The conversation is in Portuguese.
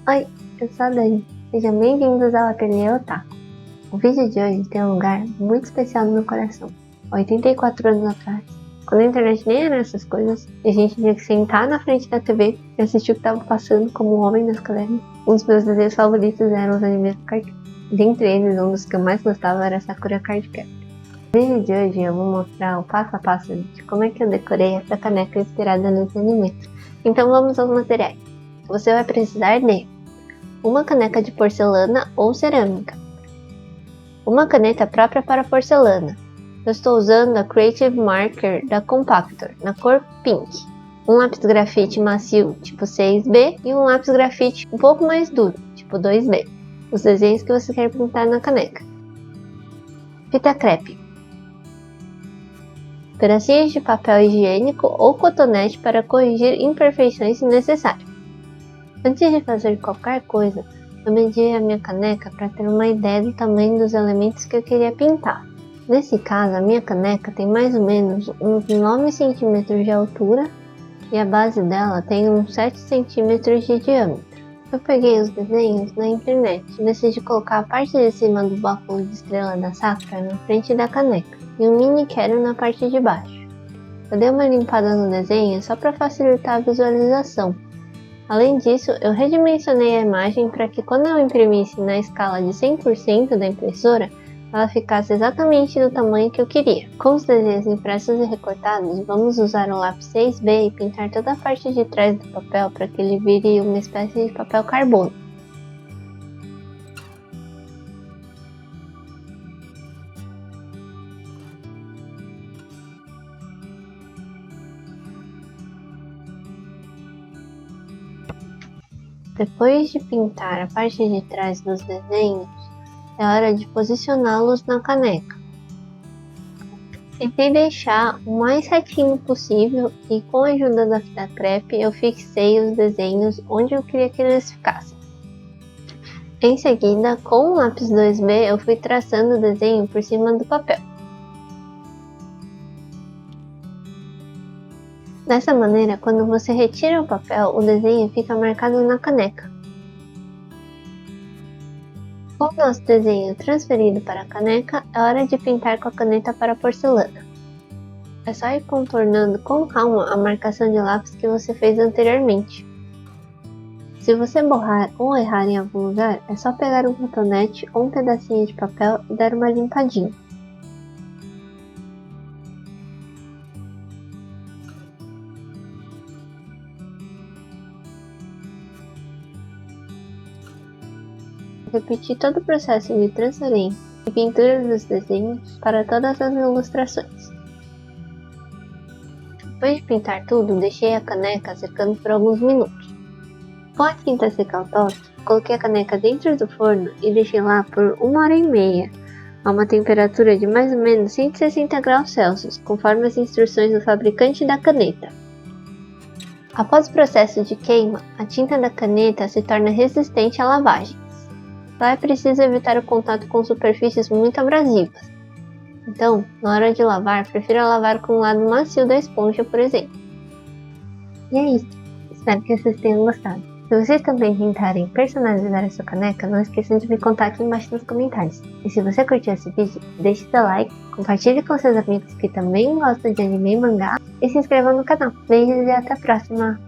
Oi, eu sou a Dani. Sejam bem-vindos ao Ateliê Otaku. O vídeo de hoje tem um lugar muito especial no meu coração. 84 anos atrás, quando a internet nem era essas coisas, e a gente tinha que sentar na frente da TV e assistir o que estava passando como um homem nas cavernas, um dos meus desenhos favoritos eram os animes do cartoon. Dentre eles, um dos que eu mais gostava era Sakura Card Captor. No vídeo de hoje eu vou mostrar o passo a passo de como é que eu decorei essa caneca inspirada nesse anime. Então vamos aos materiais. Você vai precisar de uma caneca de porcelana ou cerâmica, uma caneta própria para porcelana. Eu estou usando a Creative Marker da Compactor, na cor Pink, um lápis grafite macio tipo 6B e um lápis grafite um pouco mais duro, tipo 2B, os desenhos que você quer pintar na caneca. Fita crepe, pedacinhos de papel higiênico ou cotonete para corrigir imperfeições se necessário. Antes de fazer qualquer coisa, eu medi a minha caneca para ter uma ideia do tamanho dos elementos que eu queria pintar. Nesse caso, a minha caneca tem mais ou menos uns 9 cm de altura e a base dela tem uns 7 cm de diâmetro. Eu peguei os desenhos na internet e decidi colocar a parte de cima do báculo de estrela da Sakura na frente da caneca e um mini Quero na parte de baixo. Eu dei uma limpada no desenho só para facilitar a visualização. Além disso, eu redimensionei a imagem para que quando eu imprimisse na escala de 100% da impressora, ela ficasse exatamente do tamanho que eu queria. Com os desenhos impressos e recortados, vamos usar o lápis 6B e pintar toda a parte de trás do papel para que ele vire uma espécie de papel carbono. Depois de pintar a parte de trás dos desenhos, é hora de posicioná-los na caneca. Tentei deixar o mais retinho possível e com a ajuda da fita crepe eu fixei os desenhos onde eu queria que eles ficassem. Em seguida, com o lápis 2B eu fui traçando o desenho por cima do papel. Dessa maneira, quando você retira o papel, o desenho fica marcado na caneca. Com o nosso desenho transferido para a caneca, é hora de pintar com a caneta para a porcelana. É só ir contornando com calma a marcação de lápis que você fez anteriormente. Se você borrar ou errar em algum lugar, é só pegar um cotonete ou um pedacinho de papel e dar uma limpadinha. Repetir todo o processo de transferência e pintura dos desenhos para todas as ilustrações. Depois de pintar tudo, deixei a caneca secando por alguns minutos. Com a tinta secar ao toque, coloquei a caneca dentro do forno e deixei lá por 1h30, a uma temperatura de mais ou menos 160 graus Celsius, conforme as instruções do fabricante da caneta. Após o processo de queima, a tinta da caneta se torna resistente à lavagem. Só é preciso evitar o contato com superfícies muito abrasivas. Então, na hora de lavar, prefira lavar com o lado macio da esponja, por exemplo. E é isso. Espero que vocês tenham gostado. Se vocês também tentarem personalizar a sua caneca, não esqueçam de me contar aqui embaixo nos comentários. E se você curtiu esse vídeo, deixe seu like, compartilhe com seus amigos que também gostam de anime e mangá e se inscreva no canal. Beijos e até a próxima!